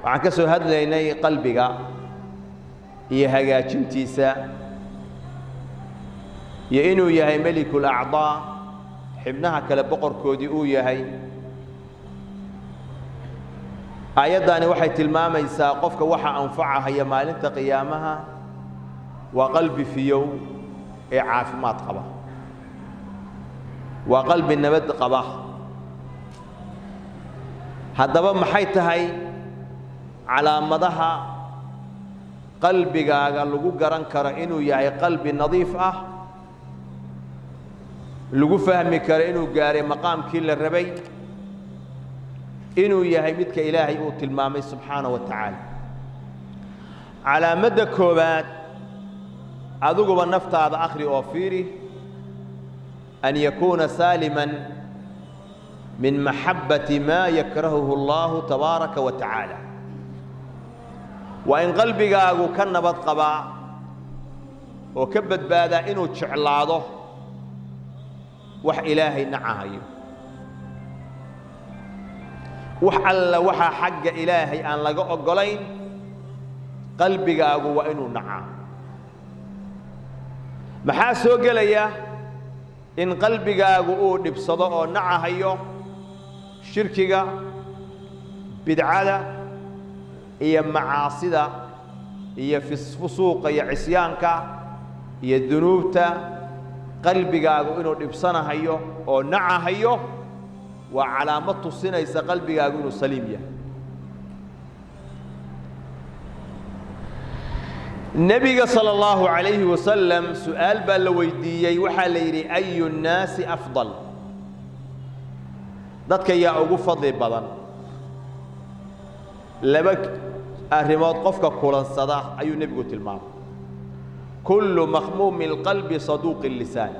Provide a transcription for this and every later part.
waxaan ka soo hadlaynay qalbiga iyo hagaajintiisa iyo inuu yahay malikul a'daa xibnaha kale boqorkoodii uu yahay ayadani waxay tilmaamaysaa qofka waxa anfacaya maalinta qiyaamaha waa qalbi fiyow ee caafimaad qaba waa qalbi nabad qaba haddaba maxay tahay calaamadaha qalbigaaga lagu garan karo inuu yahay qalbi nadiif ah lagu fahmi karo inuu gaaray maqaamkii la rabay inuu yahay midka ilaahay uu tilmaamay subxaanahu wa tacaala calaamadda koowaad adiguba naftaada akhri oo fiiri an yakuuna saaliman min maxabbati maa yakrahuhu allahu tabaaraka wa tacaala waa in qalbigaagu ka nabad qabaa oo ka badbaadaa inuu jeclaado wax ilaahay nacahayo wax alla waxa xagga ilaahay aan laga ogolayn qalbigaagu waa inuu nacaa maxaa soo gelaya in qalbigaagu uu dhibsado oo nacahayo shirkiga bidcada iyo macaasida iyo fusuuqa iyo cisyaanka iyo dunuubta qalbigaagu inuu dhibsanahayo oo nacahayo waa calaamad tusinaysa qalbigaagu inuu saliim yahay nabiga sallallahu alayhi wasallam su'aal baa la weydiiyay waxaa la yidhi ayu nnaasi afdal dadka yaa ugu fadli badan laba arrimood qofka kulansada ayuu nebigu tilmaamay kullu makhmuumi alqalbi saduuqi lisaan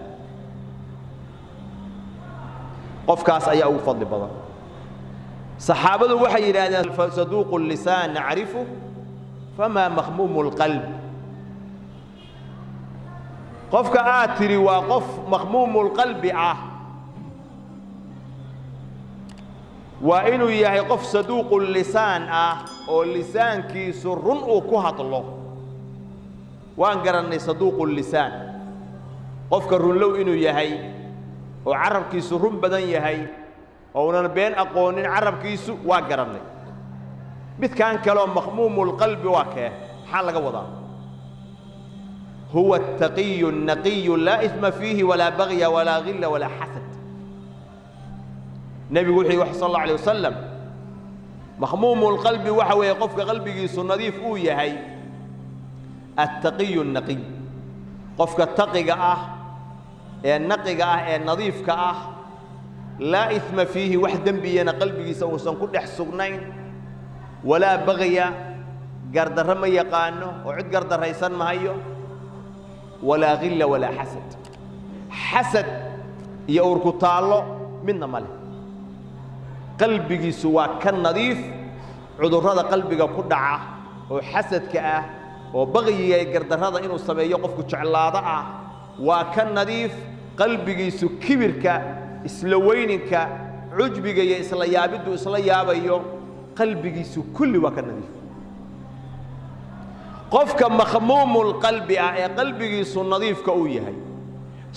qofkaas ayaa ugu fadli badan saxaabadu waxay yidhaahdeen saduuqu lisaan nacrifu famaa makhmuumu alqalb qofka aad tiri waa qof makhmuumu alqalbi ah waa inuu yahay qof saduuqu lisaan ah oo lisaankiisu run uu ku hadlo waan garannay saduuqu lisaan qofka runlow inuu yahay oo carabkiisu run badan yahay oo unan been aqoonin carabkiisu waa garannay midkaan kaloo makhmuumu lqalbi waa kee maxaa laga wadaa huwa attaqiyu annaqiyu laa isma fiihi walaa bagya walaa ghilla walaa xasad nebigu wuxuu yidhi sal allahu alayh wasalam makhmuumu lqalbi waxa weeye qofka qalbigiisu nadiif uu yahay attaqiyu annaqiy qofka taqiga ah ee naqiga ah ee nadiifka ah laa isma fiihi wax dembiyana qalbigiisa uusan ku dhex sugnayn walaa bagya gardarro ma yaqaano oo cid gardarraysan mahayo walaa ghilla walaa xasad xasad iyo urku taallo midna ma leh qalbigiisu waa ka nadiif cudurrada qalbiga ku dhaca oo xasadka ah oo bagyiga iyo gardarrada inuu sameeyo qofku jeclaado ah waa ka nadiif qalbigiisu kibirka isla weyninka cujbiga iyo isla yaabiddu isla yaabayo qalbigiisu kulli waa ka nadiif qofka makhmuumu lqalbi ah ee qalbigiisu nadiifka uu yahay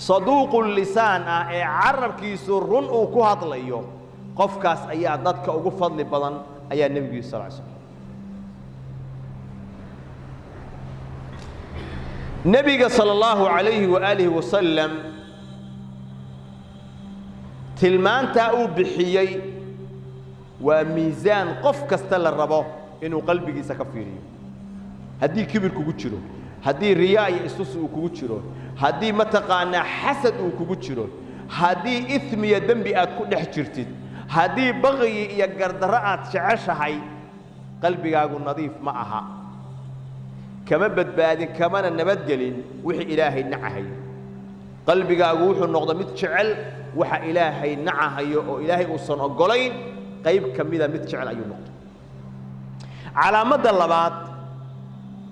saduuqu lisaan ah ee carabkiisu run uu ku hadlayo qofkaas ayaa dadka ugu fadli badan ayaa nebigu sal ly slam nebiga sala allahu calayhi waaalihi wasalam tilmaantaa uu bixiyey waa miisaan qof kasta la rabo inuu qalbigiisa ka fiiriyo haddii kibir kugu jiro haddii riyaa iyo istusi uu kugu jiro haddii mataqaanaa xasad uu kugu jiro haddii ismiya dembi aad ku dhex jirtid haddii bagyi iyo gardarro aad jeceshahay qalbigaagu nadiif ma aha kama badbaadin kamana nabadgelin wixii ilaahay nacahay qalbigaagu wuxuu noqdo mid jecel waxa ilaahay nacahayo oo ilaahay uusan ogolayn qayb ka mida mid jecel ayuu noqdo calaamadda labaad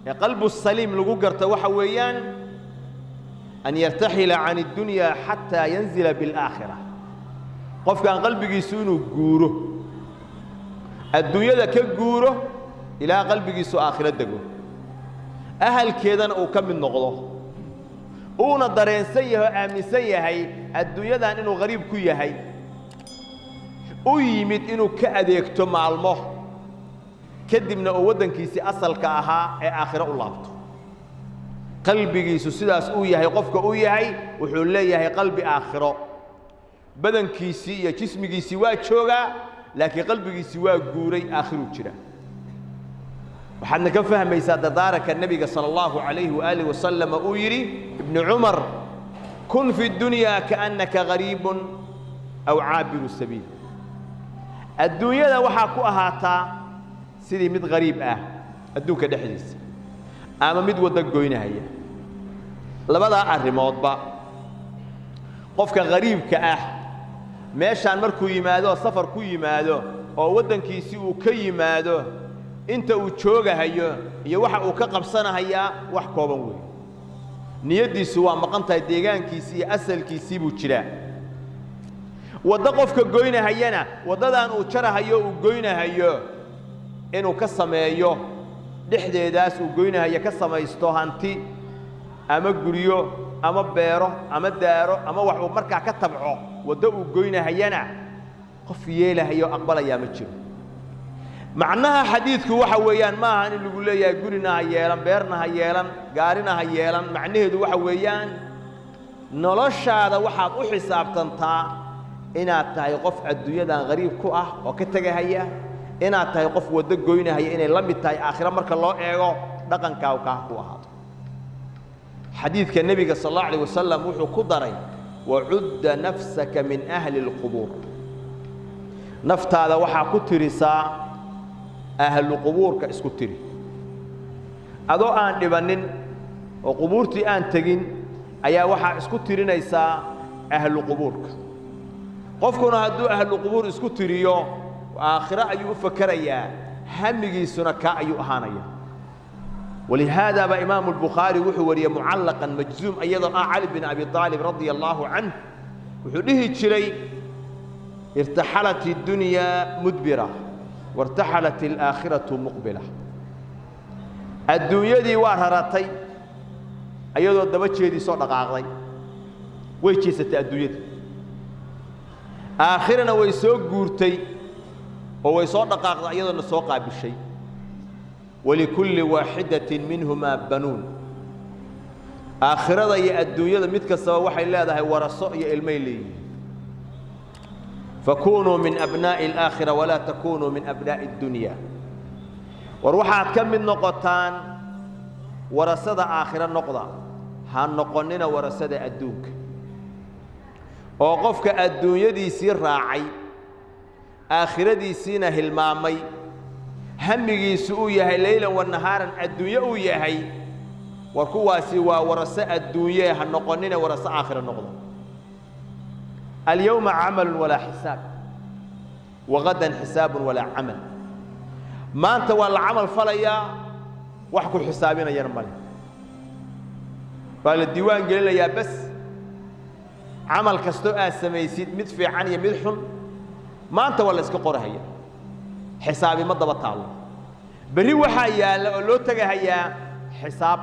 ee qalbu saliim lagu garta waxa weeyaan an yartaxila can addunya xataa yanzila bilaakhira qofkaan qalbigiisu inuu guuro adduunyada ka guuro إلى قلبك سو آخرة دقو أهل كيدان أو كم من نقضه أونا درين سيها آمن سيهاي الدنيا دان إنه غريب كويهاي ويمد إنه كأديكتو مع المه كدمنا أودن كيسي أصل كأها آخرة الله قلبي سيداس أويهاي قفك أويهاي وحوليهاي قلبي آخرة بدن كيسي يا جسمي كيسي واتشوغا لكن قلبي سوا قوري آخر وجرا وحنا كفهم يساد دارك النبي صلى الله عليه وآله وسلم أويري ابن عمر كن في الدنيا كأنك غريب أو عابر السبيل الدنيا ذا وحاكو أهاتا سيدي مد غريب الدوك دحديث أما مد ودقوينها هي لبدا الرموت با قفك غريب meeshaan markuu yimaado safar ku yimaado oo wadankiisi uu ka yimaado inta uu joogahayo iyo waxa uu ka qabsanayaa wax kooban weey niyadiisu waa maqantahay deegaankiisi iyo asalkiisi buu jiraa wada qofka goynahayana wadadan uu jarahayo uu goynahayo inuu ka sameeyo dhexdeedaas uu goynahayo ka samaysto hanti ama guriyo ama beero ama daaro ama wax uu markaa ka tabco wada uu goynahayana qof yeelahayo aqbalaya ma jiro macnaha xadiidku waxa weeyaan ma aha in lagu leeyahay gurina ha yeelan beerna ha yeelan gaarina ha yeelan macnaheedu waxa weeyaan noloshaada waxaad u xisaabtantaa inaad tahay qof adduunyadan qariib ku ah oo ka tagahaya inaad tahay qof wada goynahaya inay la mid tahay aakhira marka loo eego dhaqankaaga ka ku ahaato حديث النبي صلى الله عليه وسلم وحو كدري وعد نفسك من أهل القبور نفت هذا وحا كترسا أهل القبور كاسكتري أدو آن لبنن وقبورتي آن تجين أيا وحا اسكتري نيسا أهل القبور قفكنا هدو أهل القبور اسكتريو وآخرة أيو فكريا همجي سنكا أيو أهانيا ولهذا بإمام البخاري وحوري معلقا مجزوم أيضا علي بن أبي طالب رضي الله عنه وحوله الشري ارتحلت الدنيا مدبرة وارتحلت الآخرة مقبلة الدنيا دي وارهرتي أيضا الدبتشي دي صوت غاغي ويشي ستة الدنيا دي آخرنا ويسوق قورتي ويسوق غاغي أيضا نسوقها بالشيء ولكل واحدة منهما بنون آخرة يا الدنيا متك سوا وحي الله ده ورثة يا الميلي فكونوا من أبناء الآخرة ولا تكونوا من أبناء الدنيا وروحات كم من نقطان ورثة آخرة نقطة هالنقطين ورثة الدوك وقفك الدنيا دي سير راعي آخرة دي سينا هالمامي همجي سوية ليلا والنهارا الدنيا وياهي وكواسي ورثاء الدنيا هالنقطين ورثاء آخر النقطة اليوم عمل ولا حساب وغدا حساب ولا عمل ما أنت ولا عمل فليا وحكوا حسابنا يرمل فالديوان قال لي يا بس عمل كستوء سميسيد مدفع عن يمدحن ما أنت ولا اسكقر هي حسابي ما ضبط الله بري وحيا لو تجاهيا حساب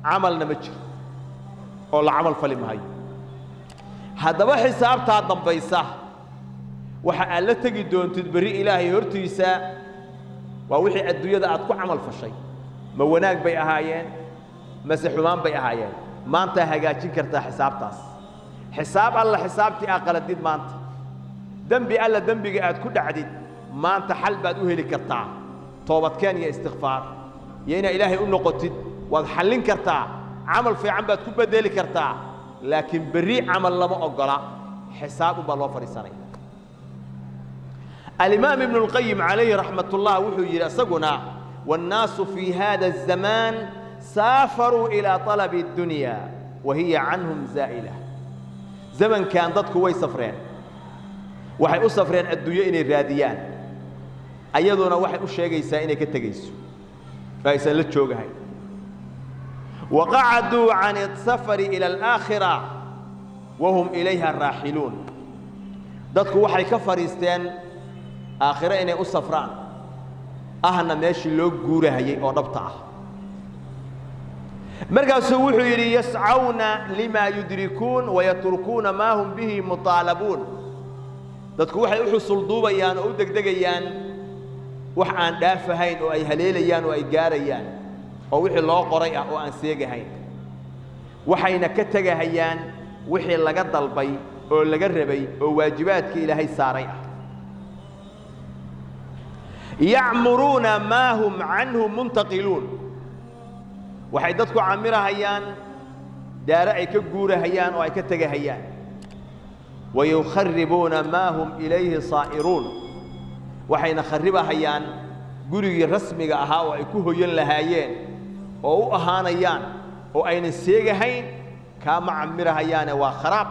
عملنا متر ولا عمل فلم هاي هذا ما حساب تعظم بيسه وحقل تجدون تدبري إلهي هرتيسا ووحي الدنيا ده أتكو عمل فشي ما وناك بي أهايين مسحومان بي أهايين ما أنت هجاجين كرتا حساب تاس حساب الله حسابتي أقل الدين ما أنت دنبي الله دنبي قاعد كل عديد ما أنت حل بدوه لكرتا توبت كان يا استغفار يينا إلهي أنه قتد وحلين كرتا عمل في عم بتكون بدل كرتا لكن بري عمل لما أقرأ حسابه بالله فريساني الإمام ابن القيم عليه رحمة الله وحي يرسقنا والناس في هذا الزمان سافروا إلى طلب الدنيا وهي عنهم زائلة زمن كان ضد كوي سفرين waxay u safreen adduunyo inay raadiyaan ayaduna waxay u sheegaysaa inay ka tagayso aysan la joogahay وقعدوا عن السفر إلى الآخرة وهم إليها راحلون dadku waxay ka fariisteen aakhira inay u safraan ahna meeshii loo guurahayay oo dhabta ah markaasuu wuxuu yidhi yascawna limaa yudrikuun wayatrukuuna maa hum bihi mutaalabuun dadku waxay u xusul duubayaan oo u degdegayaan wax aan dhaafahayn oo ay haleelayaan oo ay gaarayaan oo wixii loo qoray ah oo aan seegahayn waxayna ka tegahayaan wixii laga dalbay oo laga rabay oo waajibaadkii ilaahay saaray ah yacmuruuna maa hum canhu muntaqiluun waxay dadku camirahayaan daara ay ka guurahayaan oo ay ka tegahayaan wayukharibuuna maa hum ilayhi saa'iruun waxayna kharibahayaan gurigii rasmiga ahaa oo ay ku hoyan lahaayeen oo u ahaanayaan oo aynan seegahayn kaama camirahayaane waa kharaab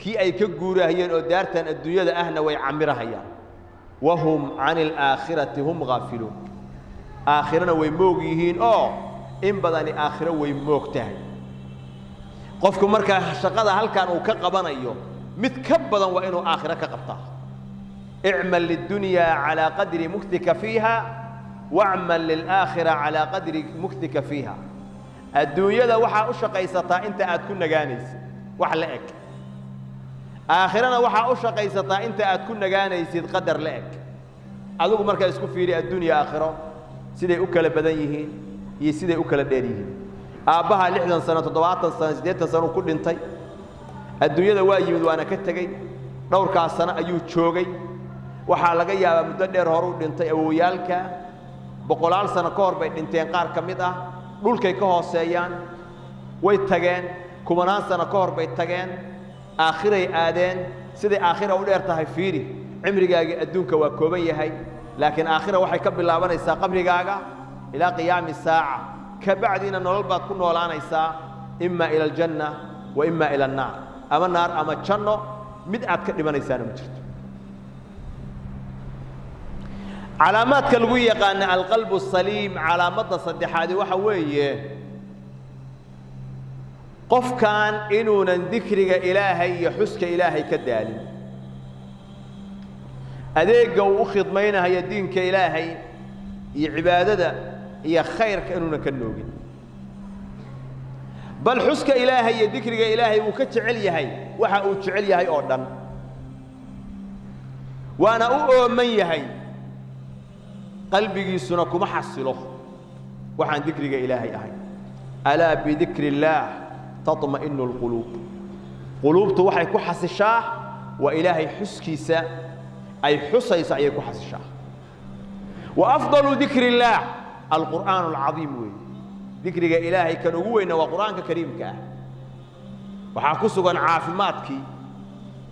kii ay ka guurahayeen oo daartan adduunyada ahna way camirahayaan wahum cani alaakhirati hum gaafiluun aakhirana way moog yihiin oo in badani aakhiro way moog tahay qofku markaa shaqada halkan uu ka qabanayo mid ka badan waa inuu aakhiro ka qabtaa اعمل للدنيا على قدر مكثك فيها واعمل للآخرة على قدر مكثك فيها الدنيا ده وحا أشقيستا انت أتكون نجانيس وحلقك آخرنا وحا أشقيستا انت أتكون نجانيس قدر لك أدوك مركز يسكن في الدنيا آخرة سيدي أكل بدنيهين يسيدي أكل ديريهين أباها لحدا سنة تضوعات سنة سديتا سنة كل انتي الدنيا ده واجب وانا كتغي دور كاس سنة أيو تشوغي waxaa laga yaabaa muddo dheer hore u dhintay awowyaalka boqolaal sano ka hor bay dhinteen qaar ka mid ah dhulkay ka hooseeyaan way tageen kumanaan sano ka hor bay tageen aakhiray aadeen siday aakhira u dheer tahay fiiri cimrigaagii adduunka waa kooban yahay laakiin aakhira waxay ka bilaabanaysaa qabrigaaga ilaa qiyaami saaca ka bacdiina nolol baad ku noolaanaysaa imma ila aljanna wa imma ila annaar ama naar ama janno mid aad ka dhimanaysaana ma jirto علامات كالوية قان القلب السليم علامات صدحادي وحوية قف كان إنو نذكرك إلهي يحسك إلهي كدالي أديك وأخذ مينها يدينك إلهي عبادة هي خير كأنو نكنوغي بل حسك إلهي يذكرك إلهي وكتعلي هاي وحا أتعلي هاي أردن وأنا أؤمن هاي قلبي سنكم حصله وحن ذكرك إلهي أهي ألا بذكر الله تطمئن القلوب قلوب توحي كحس الشاه وإلهي حسكيسا أي حسيس أي كحس الشاه وأفضل ذكر الله القرآن العظيم وي ذكرك إلهي كنقوين وقرآنك كريم كاه وحاكسوا عافماتك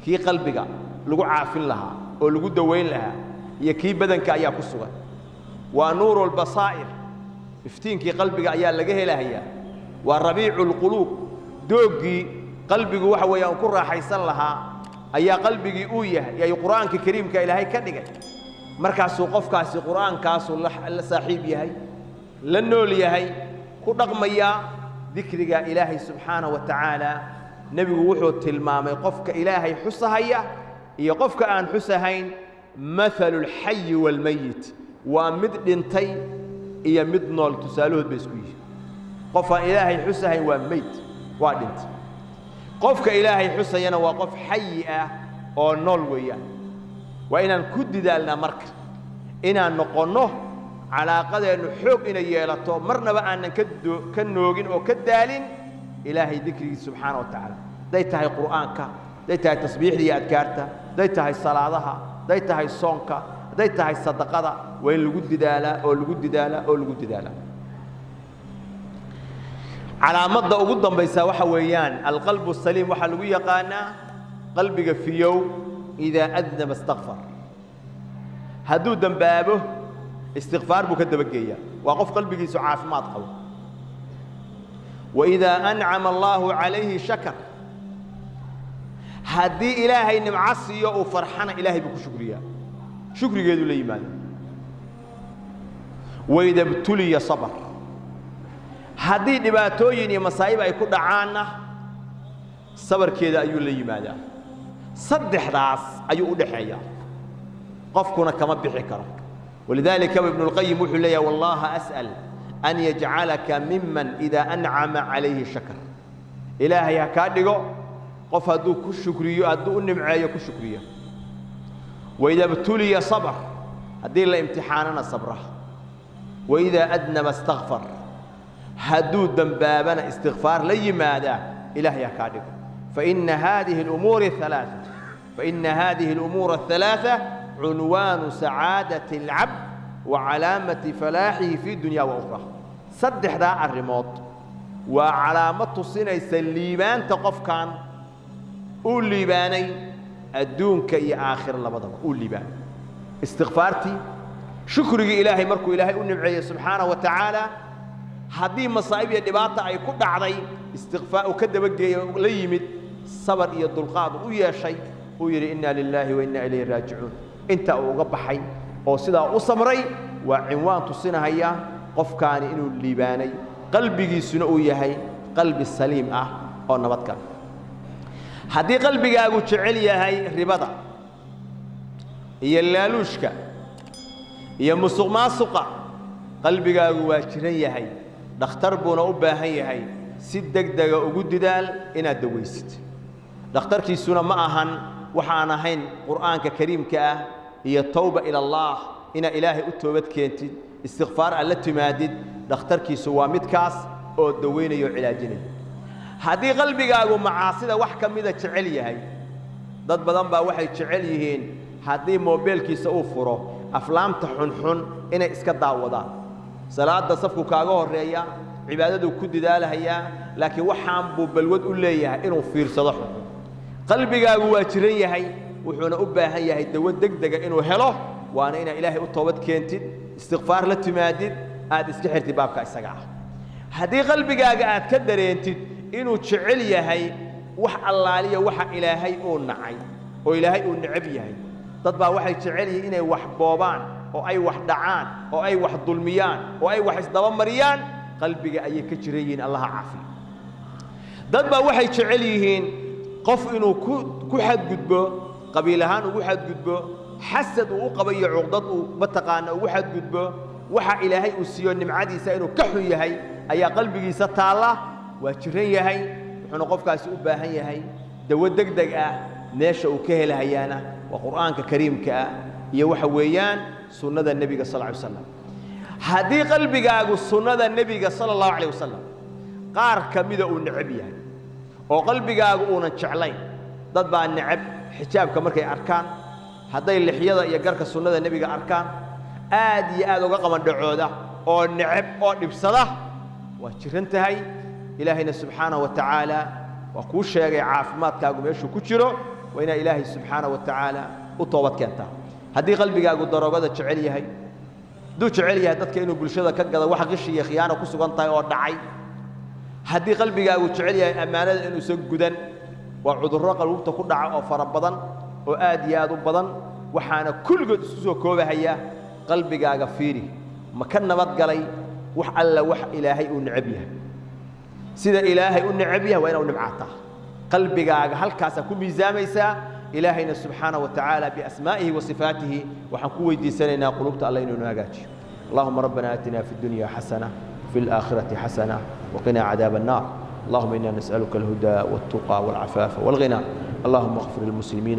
كي قلبك لقو عافين لها ولقو دوين لها يكي بدنك أيا كسوا ونور البصائر افتينك قلبك أيا لقيه لهيا وربيع القلوب دوقي قلبك وحوى ينكر حيصل لها أيا قلبك أويه يا قرآنك كريم كإلهي كدقة مركز وقف كاسي قرآن كاسو لصاحب يهي لنول يهي كرقم يا ذكرك إلهي سبحانه وتعالى نبي وحو تلمام يقفك إلهي حسهيا يقفك أن حسهين مثل الحي والميت ومد دنتي إيا مد نول تسالوه بسكويه قف إلهي حسهين وميت وادنت قفك إلهي حسهين وقف حيئة أو نول وياه وإن كد دالنا مرك إن نقنه على قدر نحوق إن يلطو مرنا بقى أن كنوجين أو كدالين إلهي ذكري سبحانه وتعالى ديتها قرآنك ديتها تسبيح دي أذكارته ديتها الصلاة ديتها الصونك ديتها الصدقة وين لجود دالة أو لجود دالة أو لجود دالة على مدة وجودا بيساوي حويان القلب السليم وحلوية قانا قلبك في يوم إذا أذنب استغفر هدو دنبابه استغفار بكدب الجية وقف قلبك سعاف ما تقوى وإذا أنعم الله عليه شكر هدي إلهي نمعصي وفرحنا إلهي بكو شكريا شكري قيدوا لي إيمان وإذا ابتلي صبر هدي نباتوين مصايب يكون عانا صبر كذا أيو لي إيمان صدح راس أيو أدحيا قفكنا كما بحكرة ولذلك ابن القيم يقول لي والله أسأل أن يجعلك ممن إذا أنعم عليه شكر إلهي هكادقو قف هدو كشكرية هدو النمعية كشكرية وإذا ابتلي صبر هدي الله امتحاننا صبره وإذا أذنب استغفر هدو ذنبابنا استغفار لي ماذا إلهي هكادقو فإن هذه الأمور الثلاثة عنوان سعادة العبد وعلامة فلاحه في الدنيا وأخرى صدح ذا الريموت وعلامة سنة الليبان تقف كان قول ليباني الدون كي آخر لبضم قول ليبان استغفارتي شكري إلهي مركو إلهي ونبعي سبحانه وتعالى هذه مصائب يدباطة أي كل عضي استغفار وكذب ليمد صبر يد القاض ويا شيء ويري إنا لله وإنا إليه راجعون أنت أوقب حي أو صدا أصمري وعنوان تصنع هيا قف كان إنه الليباني قلبي سنوية هي قلب السليم أو نبتك هذه قلبي أقول شعلي هي ربضة هي اللالوشكا هي مسوق ماسقة قلبي أقول واشرية هي دختر بنا أبا هي سدك دقة وجود دال إن الدويست دختر كي سنة معهن وحنا هين قرآن كريم كأ هي التوبة إلى الله إن إلهي أتوبت كنت استغفار التي مادد دختر كي سوامد كاس أو دوين يعلاجني هذه قلبي قالوا معاصي وحكم إذا تعلي هاي ضد بدن با waxay jecel yihiin hadii mobilkiisa uu furo aflaamta xun inay iska daawadaan salaada safku kaaga horeeya cibaadadu ku didaalahaya laakiin waxaan buu balwad u leeyahay inuu fiirsado qalbigaagu waa jiran yahay wuxuuna u baahan yahay dawad degdega inuu helo waana ina ilaahay u toobad keentid istighfaar la timaadid aad iska xirtid baabka isaga hadii qalbigaaga aad ka dareentid inuu jecel yahay wax allaaliya waxa ilaahay uu nacay oo ilaahay uu necab yahay dad baa waxay jecel yihiin inay wax boobaan oo ay wax dhacaan oo ay wax dulmiyaan oo ay wax isdaba mariyaan qalbiga ay ka jirayeen Allah caafi dad baa waxay jecel yihiin qof inuu ku xadgudbo qabiil ahaan ugu xadgudbo xasad uu qabayo cuqdad uu mataqaana ugu xadgudbo waxa ilaahay uu siiyo nimcadiisa inuu ka xun yahay ayaa qalbigiisa taala waa jiran yahay wuxuu qofkaasi u baahan yahay dawad degdeg meesha uu ka helayaana waa quraanka kariimka iyo waxa weeyaan sunnada nabiga sallallahu alayhi wasallam hadii qalbigaagu sunnada nabiga sallallahu alayhi wasallam qaar kamida uu necab yahay oo qalbigaagu uunan jeclayn dad baa necab xijaabka markay arkaan haday lixyada iyo garka sunnada nabiga arkaan aad iyo aad uga qaban dhacooda oo necab oo dhibsada waa jiran tahay ilaahina subhanahu wa ta'ala wa ku sheegay caafimaadkaagu meeshuu ku jiro waa ina ilaahay subhanahu wa ta'ala u toobad keenta hadii qalbigaagu daroogada jecel yahay duu jecel yahay dadka inuu bulshada ka gado wax qish iyo khiyaano ku sugan tahay oo dhacay hadii qalbigaagu jecel yahay amaanada inuu soo gudan waa cudurro qalbta ku dhaca oo fara badan oo aad iyo aad u badan waxaana kulligood isku soo koobahaya qalbigaaga fiiri ma ka nabad galay wax alla wax ilaahay uu necab yahay sida ilaahay u necab yahay waa inuu nimcaata qalbigaaga halkaas ku miisaamaysa ilaahayna subhanahu wa ta'ala bi asmaa'ihi wa sifatihi waxaan ku weydiisanaynaa qulubta alla inuu hagaajiyo allahumma rabbana atina fid dunya hasana fil akhirati hasana wa qina adhaban nar اللهم إنا نسألك الهدى والتقى والعفاف والغنى اللهم اغفر للمسلمين